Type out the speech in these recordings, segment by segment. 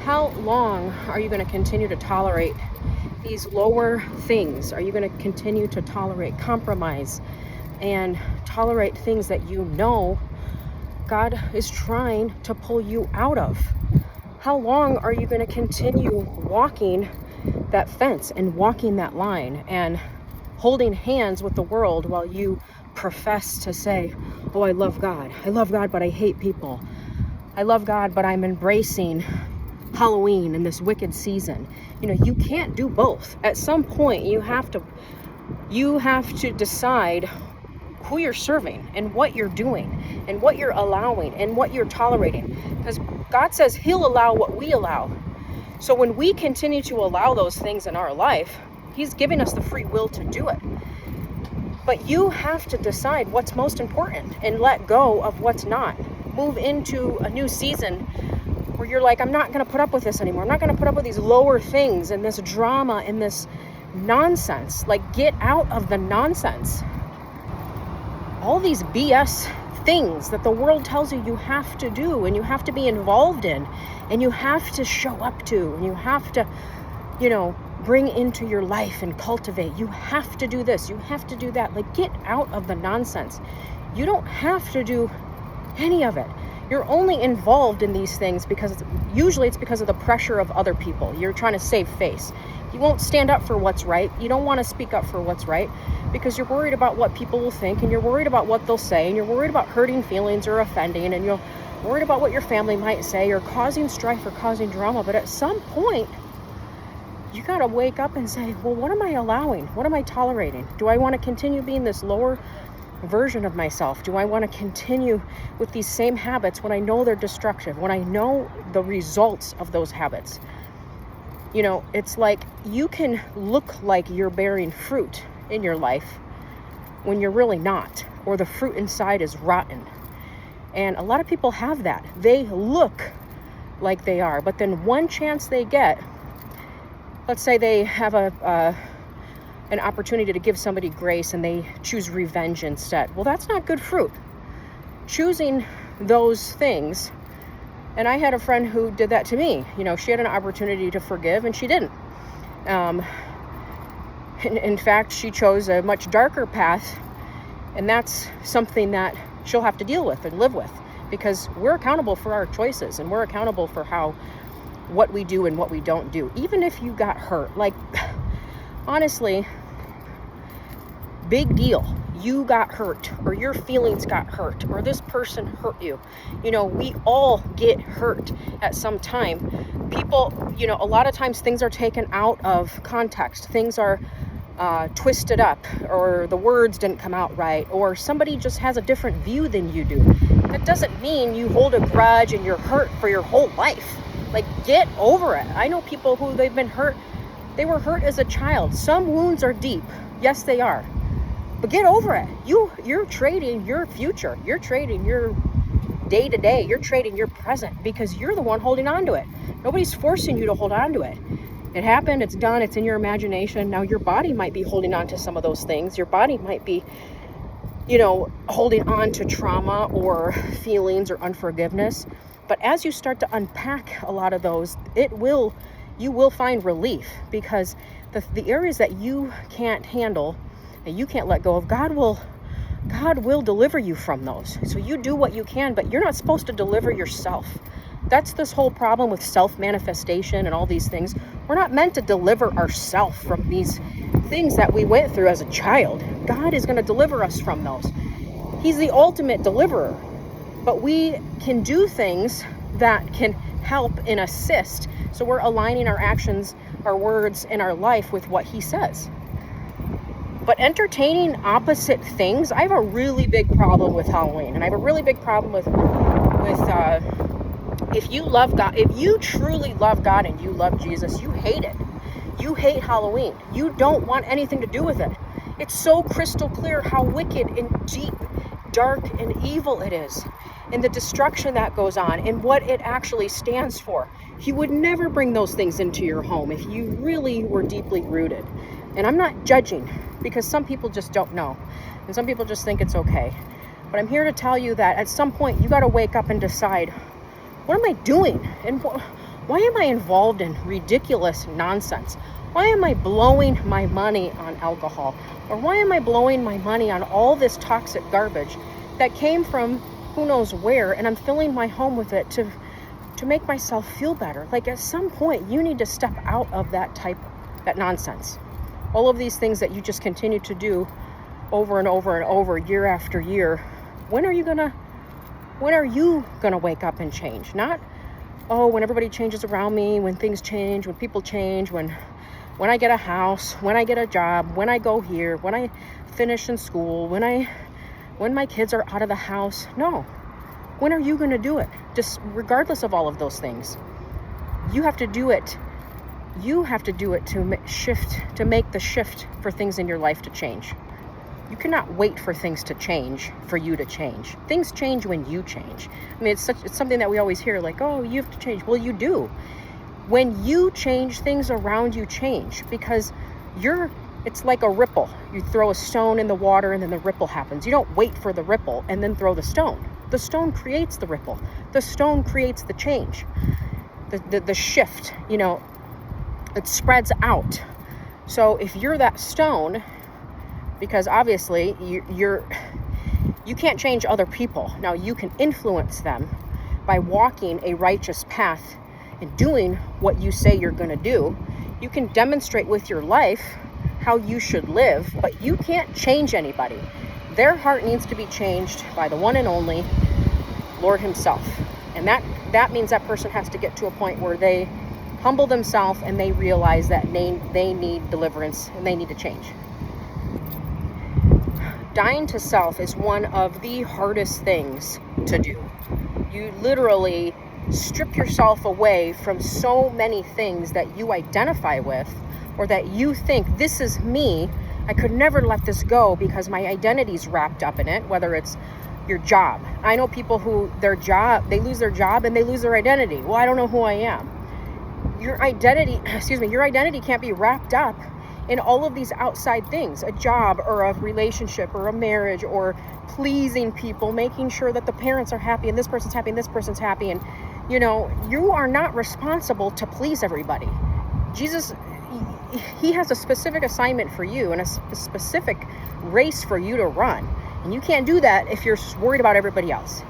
How long are you going to continue to tolerate these lower things? Are you going to continue to tolerate compromise and tolerate things that you know God is trying to pull you out of? How long are you going to continue walking that fence and walking that line and holding hands with the world while you profess to say, oh, I love God. I love God, but I hate people. I love God, but I'm embracing Halloween in this wicked season. You can't do both. At some point, you have to decide who you're serving and what you're doing and what you're allowing and what you're tolerating. Because God says He'll allow what we allow. So when we continue to allow those things in our life, He's giving us the free will to do it. But you have to decide what's most important and let go of what's not. Move into a new season where you're like, I'm not going to put up with this anymore. I'm not going to put up with these lower things and this drama and this nonsense. Like, get out of the nonsense. All these BS things that the world tells you have to do and you have to be involved in and you have to show up to and you have to, bring into your life and cultivate. You have to do this. You have to do that. Like, get out of the nonsense. You don't have to do any of it. You're only involved in these things because usually it's because of the pressure of other people. You're trying to save face. You won't stand up for what's right. You don't want to speak up for what's right because you're worried about what people will think and you're worried about what they'll say and you're worried about hurting feelings or offending and you're worried about what your family might say or causing strife or causing drama. But at some point, you got to wake up and say, well, what am I allowing? What am I tolerating? Do I want to continue being this lower version of myself? Do I want to continue with these same habits when I know they're destructive, when I know the results of those habits? It's like you can look like you're bearing fruit in your life when you're really not, or the fruit inside is rotten. And a lot of people have that. They look like they are, but then one chance they get, let's say they have an opportunity to give somebody grace and they choose revenge instead. Well, that's not good fruit. Choosing those things, and I had a friend who did that to me. She had an opportunity to forgive and she didn't. In fact, she chose a much darker path, and that's something that she'll have to deal with and live with because we're accountable for our choices and we're accountable for what we do and what we don't do. Even if you got hurt, like, honestly, big deal. You got hurt or your feelings got hurt or this person hurt you. We all get hurt at some time. People, a lot of times things are taken out of context. Things are twisted up or the words didn't come out right or somebody just has a different view than you do. That doesn't mean you hold a grudge and you're hurt for your whole life. Like, get over it. I know people who they've been hurt. They were hurt as a child. Some wounds are deep. Yes, they are. But get over it. You're trading your future. You're trading your day to day. You're trading your present because you're the one holding on to it. Nobody's forcing you to hold on to it. It happened. It's done. It's in your imagination. Now your body might be holding on to some of those things. Your body might be, holding on to trauma or feelings or unforgiveness. But as you start to unpack a lot of those, you will find relief because the areas that you can't handle and you can't let go of, God will deliver you from those. So you do what you can, but you're not supposed to deliver yourself. That's this whole problem with self-manifestation and all these things. We're not meant to deliver ourselves from these things that we went through as a child. God is going to deliver us from those. He's the ultimate deliverer. But we can do things that can help and assist. So we're aligning our actions, our words, and our life with what He says. But entertaining opposite things, I have a really big problem with Halloween. And I have a really big problem with if you love God, if you truly love God and you love Jesus, you hate it. You hate Halloween. You don't want anything to do with it. It's so crystal clear how wicked and deep, dark and evil it is. And the destruction that goes on and what it actually stands for. He would never bring those things into your home if you really were deeply rooted. And I'm not judging because some people just don't know. And some people just think it's okay. But I'm here to tell you that at some point you got to wake up and decide, what am I doing? And Why am I involved in ridiculous nonsense? Why am I blowing my money on alcohol? Or why am I blowing my money on all this toxic garbage that came from who knows where, and I'm filling my home with it to make myself feel better? Like, at some point, you need to step out of that nonsense. All of these things that you just continue to do over and over and over, year after year. When are you gonna wake up and change? Not, oh, when everybody changes around me, when things change, when people change, when I get a house, when I get a job, when I go here, when I finish in school, when my kids are out of the house. No. When are you going to do it? Just regardless of all of those things, you have to do it. You have to do it to make the shift for things in your life to change. You cannot wait for things to change for you to change. Things change when you change. I mean, it's something that we always hear, like, oh, you have to change. Well, you do. When you change, things around you change, because it's like a ripple. You throw a stone in the water and then the ripple happens. You don't wait for the ripple and then throw the stone. The stone creates the ripple. The stone creates the change, the shift, it spreads out. So if you're that stone, because obviously you can't change other people. Now, you can influence them by walking a righteous path and doing what you say you're going to do. You can demonstrate with your life how you should live, but you can't change anybody. Their heart needs to be changed by the one and only Lord himself. And that means that person has to get to a point where they humble themselves and they realize that they need deliverance and they need to change. Dying to self is one of the hardest things to do. You literally strip yourself away from so many things that you identify with, or that you think, this is me. I could never let this go because my identity's wrapped up in it, whether it's your job. I know people who they lose their job and they lose their identity. Well, I don't know who I am. Your identity can't be wrapped up in all of these outside things, a job or a relationship or a marriage or pleasing people, making sure that the parents are happy and this person's happy and this person's happy. And, you are not responsible to please everybody. Jesus, he has a specific assignment for you and a specific race for you to run. And you can't do that if you're worried about everybody else.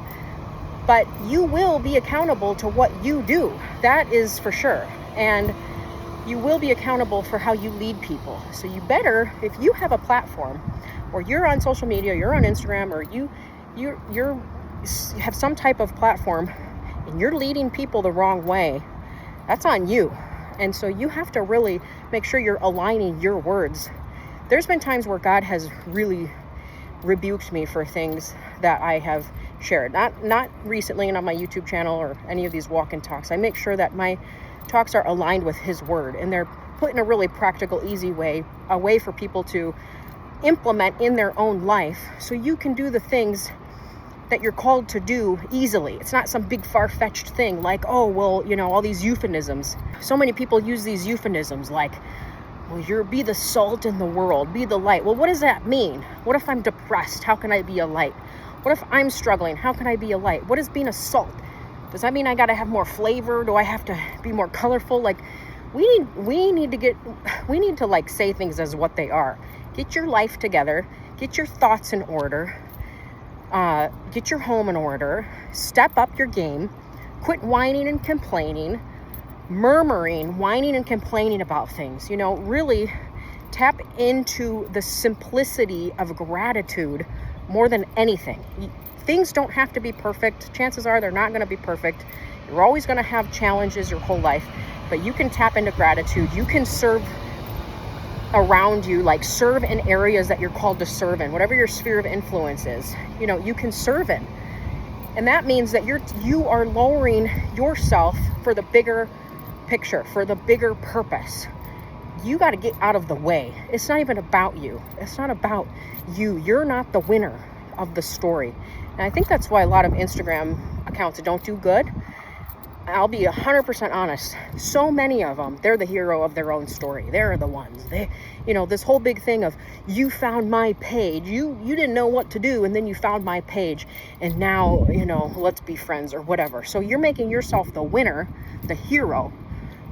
But you will be accountable to what you do. That is for sure. And you will be accountable for how you lead people. So you better, if you have a platform, or you're on social media, you're on Instagram, or you have some type of platform and you're leading people the wrong way, that's on you. And so you have to really make sure you're aligning your words. There's been times where God has really rebuked me for things that I have shared. Not recently and on my YouTube channel or any of these walk and talks. I make sure that my talks are aligned with his word, and they're put in a really practical, easy way, a way for people to implement in their own life so you can do the things that you're called to do easily. It's not some big far-fetched thing like, oh, well, all these euphemisms. So many people use these euphemisms like, well, be the salt in the world, be the light. Well, what does that mean? What if I'm depressed? How can I be a light? What if I'm struggling? How can I be a light? What is being a salt? Does that mean I got to have more flavor? Do I have to be more colorful? Like, we need to like say things as what they are. Get your life together. Get your thoughts in order. Get your home in order. Step up your game. Quit whining and complaining, murmuring, whining and complaining about things. Really tap into the simplicity of gratitude more than anything. Things don't have to be perfect. Chances are they're not going to be perfect. You're always going to have challenges your whole life, but you can tap into gratitude. You can serve around you, like serve in areas that you're called to serve in, whatever your sphere of influence is, you can serve in. And that means that you are lowering yourself for the bigger picture, for the bigger purpose. You got to get out of the way. It's not even about you. It's not about you. You're not the winner of the story. And I think that's why a lot of Instagram accounts don't do good. I'll be 100% honest. So many of them, they're the hero of their own story. They're the ones. This whole big thing of, you found my page. You didn't know what to do, and then you found my page, and now, let's be friends or whatever. So you're making yourself the winner, the hero.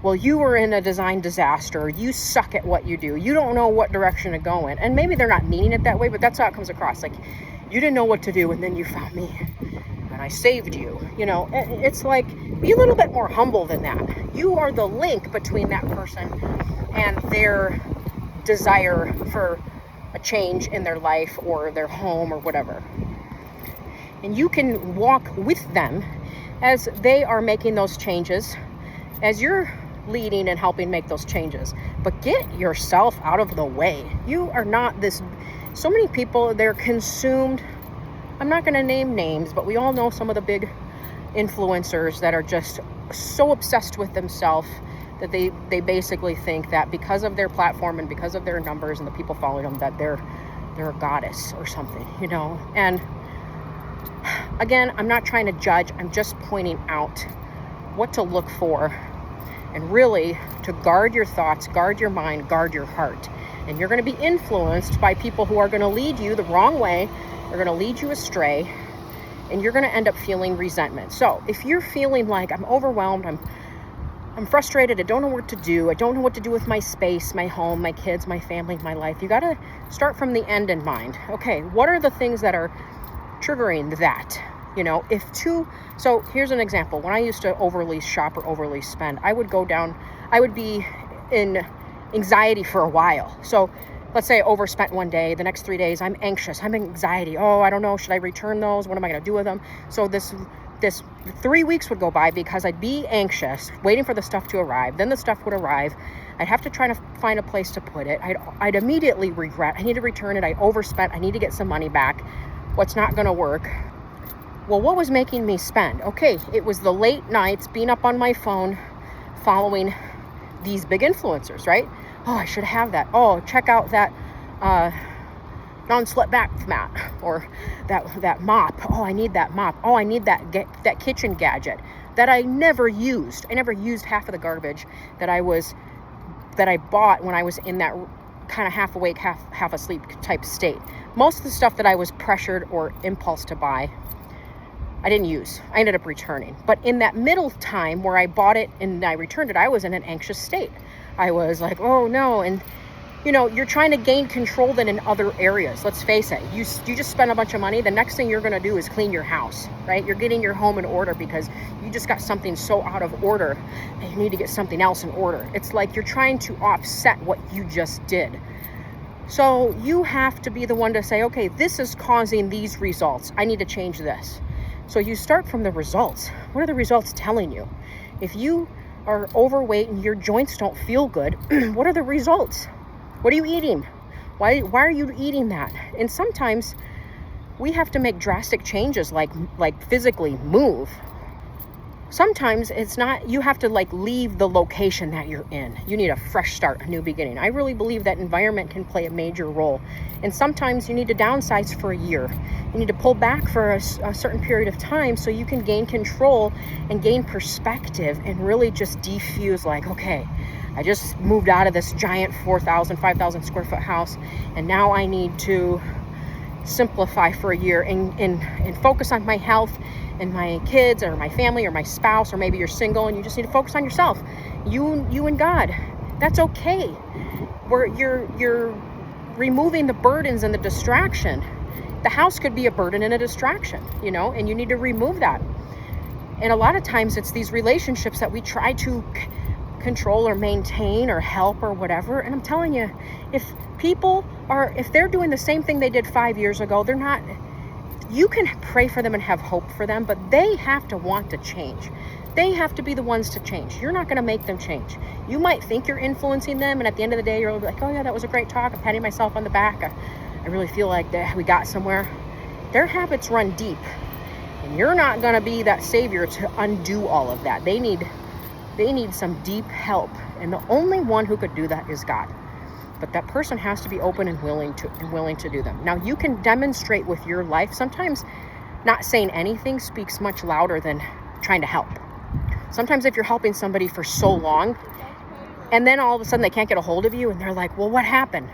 Well, you were in a design disaster. You suck at what you do. You don't know what direction to go in. And maybe they're not meaning it that way, but that's how it comes across. Like, you didn't know what to do, and then you found me, and I saved you. It's like, be a little bit more humble than that. You are the link between that person and their desire for a change in their life or their home or whatever. And you can walk with them as they are making those changes, as you're leading and helping make those changes. But get yourself out of the way. You are not this. So many people, they're consumed. I'm not going to name names, but we all know some of the big influencers that are just so obsessed with themselves that they basically think that because of their platform and because of their numbers and the people following them, that they're a goddess or something, And again, I'm not trying to judge. I'm just pointing out what to look for, and really to guard your thoughts, guard your mind, guard your heart. And you're going to be influenced by people who are going to lead you the wrong way. They're going to lead you astray, and you're going to end up feeling resentment. So if you're feeling like, I'm overwhelmed, I'm frustrated, I don't know what to do, I don't know what to do with my space, my home, my kids, my family, my life, you got to start from the end in mind. Okay, what are the things that are triggering that? So here's an example. When I used to overly shop or overly spend, I would be in anxiety for a while. So let's say I overspent one day, the next 3 days, I'm anxious, I'm in anxiety. Oh, I don't know, should I return those? What am I going to do with them? So this 3 weeks would go by because I'd be anxious, waiting for the stuff to arrive. Then the stuff would arrive. I'd have to try to find a place to put it. I'd immediately regret. I need to return it. I overspent. I need to get some money back. What's not going to work? Well, what was making me spend? Okay, it was the late nights, being up on my phone, following these big influencers, right? Oh, I should have that. Oh, check out that non-slip bath mat, or that mop. Oh, I need that mop. Oh, I need that kitchen gadget that I never used. I never used half of the garbage that I bought when I was in that kind of half awake, half asleep type state. Most of the stuff that I was pressured or impulse to buy, I didn't use. I ended up returning. But in that middle time where I bought it and I returned it, I was in an anxious state. I was like, oh no. And you're trying to gain control then in other areas. Let's face it. You just spend a bunch of money. The next thing you're going to do is clean your house, right? You're getting your home in order because you just got something so out of order and you need to get something else in order. It's like you're trying to offset what you just did. So you have to be the one to say, okay, this is causing these results. I need to change this. So you start from the results. What are the results telling you? If you are overweight and your joints don't feel good, what are the results? What are you eating? Why are you eating that? And sometimes we have to make drastic changes, like physically move. Sometimes it's not, you have to leave the location that you're in. You need a fresh start, a new beginning. I really believe that environment can play a major role. And sometimes you need to downsize for a year. You need to pull back for a certain period of time so you can gain control and gain perspective and really just defuse, okay, I just moved out of this giant 4,000, 5,000 square foot house, and now I need to simplify for a year and focus on my health and my kids or my family or my spouse, or maybe you're single and you just need to focus on yourself, you and God. That's okay. Where you're removing the burdens and the distraction. The house could be a burden and a distraction, and you need to remove that. And a lot of times it's these relationships that we try to control or maintain or help or whatever. And I'm telling you, if they're doing the same thing they did 5 years ago, they're not. You can pray for them and have hope for them, but they have to want to change. They have to be the ones to change. You're not going to make them change. You might think you're influencing them, and at the end of the day, you're like, oh yeah, that was a great talk. I'm patting myself on the back. I really feel like we got somewhere. Their habits run deep, and you're not going to be that savior to undo all of that. They need some deep help, and the only one who could do that is God. But that person has to be open and willing to do them. Now, you can demonstrate with your life. Sometimes not saying anything speaks much louder than trying to help. Sometimes if you're helping somebody for so long, and then all of a sudden they can't get a hold of you, and they're like, well, what happened?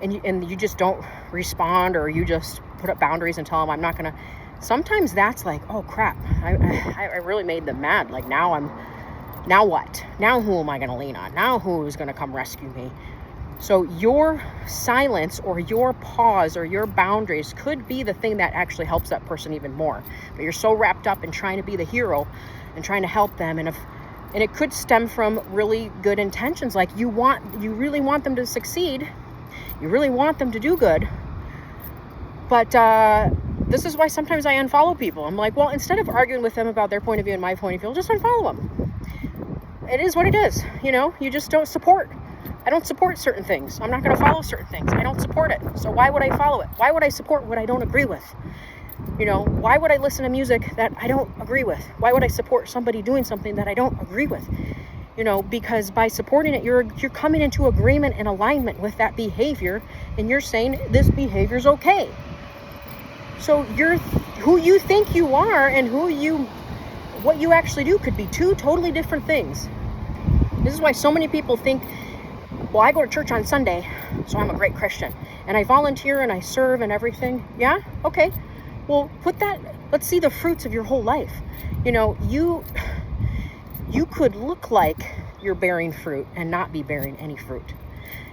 And you just don't respond, or you just put up boundaries and tell them, I'm not going to. Sometimes that's like, oh crap, I really made them mad. Like now what? Now who am I going to lean on? Now who's going to come rescue me? So your silence or your pause or your boundaries could be the thing that actually helps that person even more. But you're so wrapped up in trying to be the hero and trying to help them. And it could stem from really good intentions. Like you really want them to succeed. You really want them to do good. But this is why sometimes I unfollow people. I'm like, well, instead of arguing with them about their point of view and my point of view, I'll just unfollow them. It is what it is. You just don't support. I don't support certain things. I'm not going to follow certain things. I don't support it. So why would I follow it? Why would I support what I don't agree with? Why would I listen to music that I don't agree with? Why would I support somebody doing something that I don't agree with? Because by supporting it, you're coming into agreement and alignment with that behavior, and you're saying this behavior is okay. So who you think you are and what you actually do could be two totally different things. This is why so many people think, well, I go to church on Sunday, so I'm a great Christian, and I volunteer and I serve and everything. Yeah, okay. Well, let's see the fruits of your whole life. You could look like you're bearing fruit and not be bearing any fruit.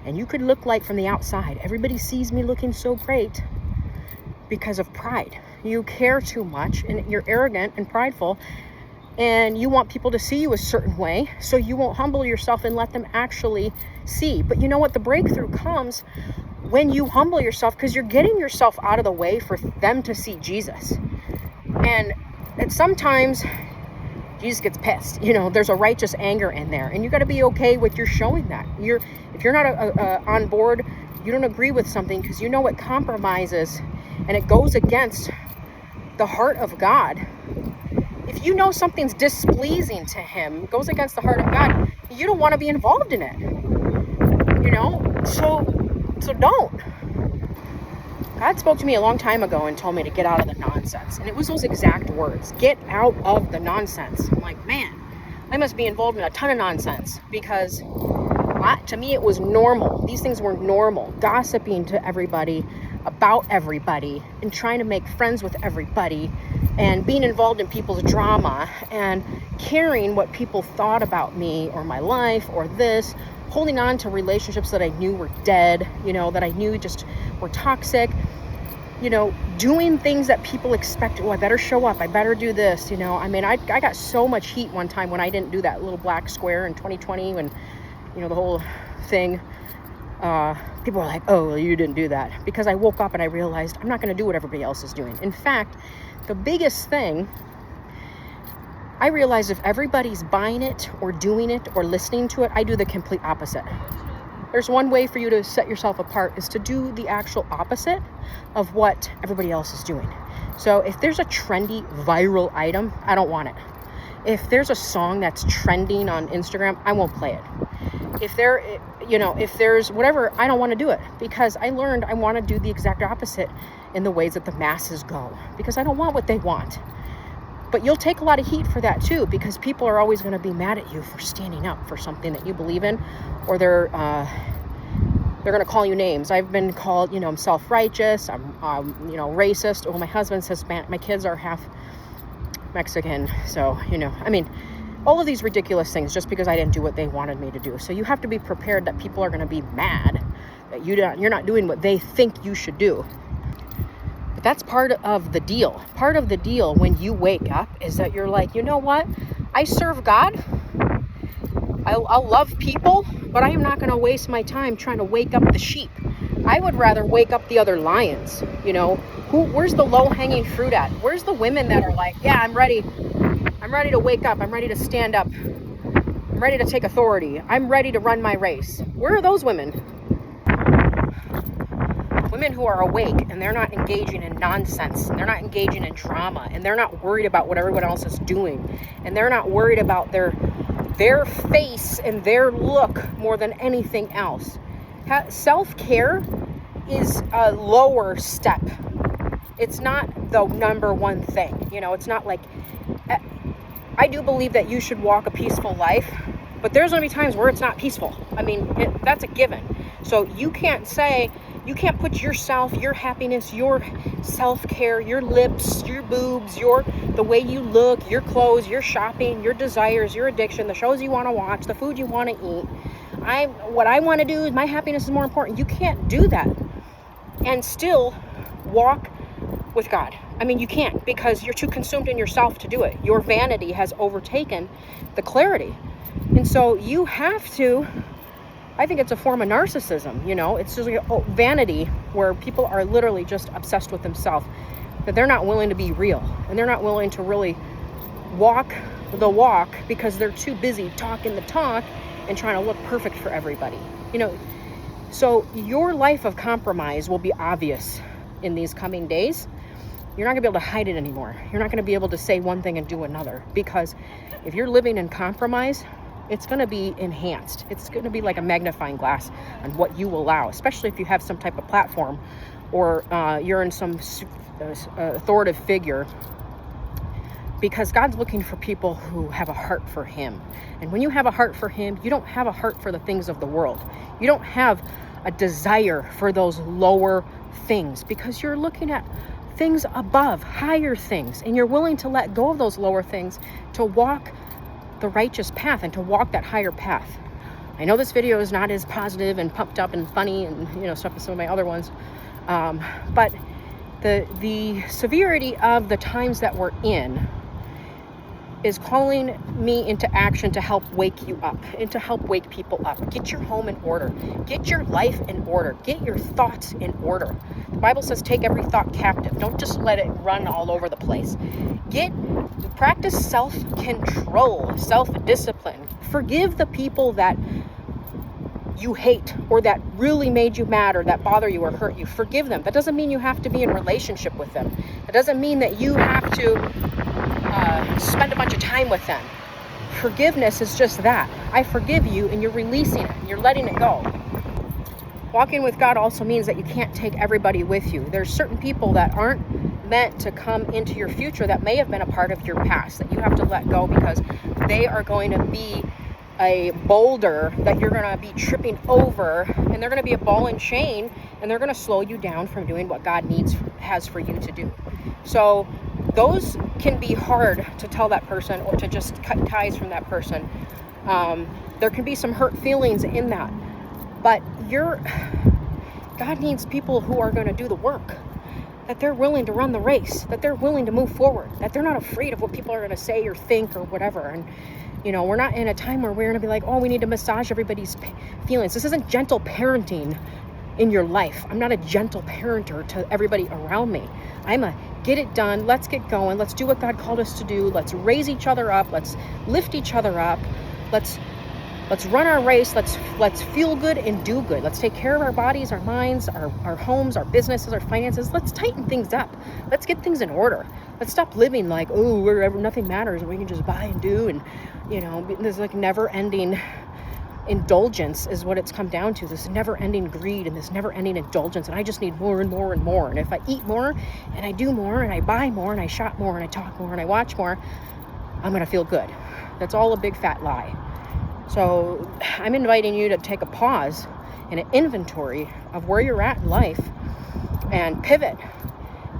And you could look like from the outside, everybody sees me looking so great because of pride. You care too much and you're arrogant and prideful, and you want people to see you a certain way, so you won't humble yourself and let them actually see. But you know what? The breakthrough comes when you humble yourself, because you're getting yourself out of the way for them to see Jesus. And sometimes Jesus gets pissed. There's a righteous anger in there, and you got to be okay with your showing that. If you're not on board, you don't agree with something because it compromises and it goes against the heart of God. If something's displeasing to him, goes against the heart of God, you don't want to be involved in it. So don't. God spoke to me a long time ago and told me to get out of the nonsense. And it was those exact words. Get out of the nonsense. I'm like, man, I must be involved in a ton of nonsense, because to me it was normal. These things were normal. Gossiping to everybody, about everybody, and trying to make friends with everybody, and being involved in people's drama, and caring what people thought about me or my life or this, holding on to relationships that I knew were dead, that I knew just were toxic, doing things that people expected. Oh, I better show up. I better do this. I got so much heat one time when I didn't do that little black square in 2020 when, the whole thing. People were like, oh, well, you didn't do that. Because I woke up and I realized I'm not going to do what everybody else is doing. In fact, the biggest thing, I realized if everybody's buying it or doing it or listening to it, I do the complete opposite. There's one way for you to set yourself apart, is to do the actual opposite of what everybody else is doing. So if there's a trendy viral item, I don't want it. If there's a song that's trending on Instagram, I won't play it. If there's whatever, I don't want to do it, because I learned I want to do the exact opposite in the ways that the masses go, because I don't want what they want. But you'll take a lot of heat for that too, because people are always going to be mad at you for standing up for something that you believe in, or they're going to call you names. I've been called, I'm self-righteous, I'm racist. Well, my husband's Hispanic, my kids are half Mexican, so all of these ridiculous things just because I didn't do what they wanted me to do. So you have to be prepared that people are going to be mad that you're not doing what they think you should do. But that's part of the deal. Part of the deal when you wake up is that you're like, you know what? I serve God. I'll love people, but I am not going to waste my time trying to wake up the sheep. I would rather wake up the other lions. Where's the low-hanging fruit at? Where's the women that are like, yeah, I'm ready to wake up. I'm ready to stand up. I'm ready to take authority. I'm ready to run my race. Where are those women? Women who are awake and they're not engaging in nonsense. And they're not engaging in drama. And they're not worried about what everyone else is doing. And they're not worried about their face and their look more than anything else. Self-care is a lower step. It's not the number one thing. It's not like I do believe that you should walk a peaceful life, but there's going to be times where it's not peaceful. I mean, that's a given. So you can't put yourself, your happiness, your self-care, your lips, your boobs, the way you look, your clothes, your shopping, your desires, your addiction, the shows you want to watch, the food you want to eat. What I want to do is my happiness is more important. You can't do that and still walk with God. I mean, you can't, because you're too consumed in yourself to do it. Your vanity has overtaken the clarity. And so you have to, I think it's a form of narcissism, it's just like vanity, where people are literally just obsessed with themselves, that they're not willing to be real, and they're not willing to really walk the walk because they're too busy talking the talk and trying to look perfect for everybody. So your life of compromise will be obvious in these coming days. You're not going to be able to hide it anymore. You're not going to be able to say one thing and do another, because if you're living in compromise, it's going to be enhanced. It's going to be like a magnifying glass on what you allow, especially if you have some type of platform or you're in some authoritative figure, because God's looking for people who have a heart for Him. And when you have a heart for Him, you don't have a heart for the things of the world. You don't have a desire for those lower things, because you're looking at things above, higher things, and you're willing to let go of those lower things to walk the righteous path and to walk that higher path. I know this video is not as positive and pumped up and funny and stuff as some of my other ones, but the severity of the times that we're in is calling me into action to help wake you up and to help wake people up. Get your home in order. Get your life in order. Get your thoughts in order. The Bible says take every thought captive. Don't just let it run all over the place. Practice self-control, self-discipline. Forgive the people that you hate or that really made you mad or that bother you or hurt you. Forgive them. That doesn't mean you have to be in relationship with them. That doesn't mean that you have to spend a bunch of time with them. Forgiveness is just that. I forgive you, and you're releasing it. You're letting it go. Walking with God also means that you can't take everybody with you. There's certain people that aren't meant to come into your future that may have been a part of your past that you have to let go, because they are going to be a boulder that you're going to be tripping over, and they're going to be a ball and chain, and they're going to slow you down from doing what God has for you to do. So those can be hard to tell that person or to just cut ties from that person. There can be some hurt feelings in that, but God needs people who are going to do the work, that they're willing to run the race, that they're willing to move forward, that they're not afraid of what people are going to say or think or whatever. And we're not in a time where we're going to be like, oh, we need to massage everybody's feelings. This isn't gentle parenting in your life. I'm not a gentle parenter to everybody around me. I'm a get it done. Let's get going. Let's do what God called us to do. Let's raise each other up. Let's lift each other up. Let's run our race. Let's feel good and do good. Let's take care of our bodies, our minds, our homes, our businesses, our finances. Let's tighten things up. Let's get things in order. Let's stop living like, oh, wherever nothing matters and we can just buy and do. And, there's like never-ending indulgence is what it's come down to. This never-ending greed and this never-ending indulgence. And I just need more and more and more. And if I eat more and I do more and I buy more and I shop more and I talk more and I watch more, I'm going to feel good. That's all a big fat lie. So I'm inviting you to take a pause and an inventory of where you're at in life and pivot.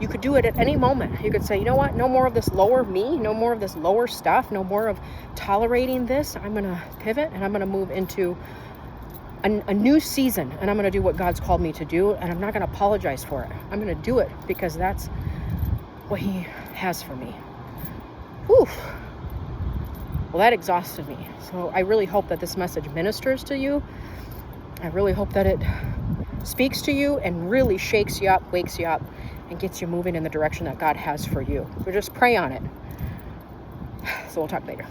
You could do it at any moment. You could say, you know what? No more of this lower me, no more of this lower stuff, no more of tolerating this. I'm going to pivot and I'm going to move into a new season, and I'm going to do what God's called me to do, and I'm not going to apologize for it. I'm going to do it because that's what He has for me. Whew. Well, that exhausted me. So I really hope that this message ministers to you. I really hope that it speaks to you and really shakes you up, wakes you up, and gets you moving in the direction that God has for you. So just pray on it. So we'll talk later.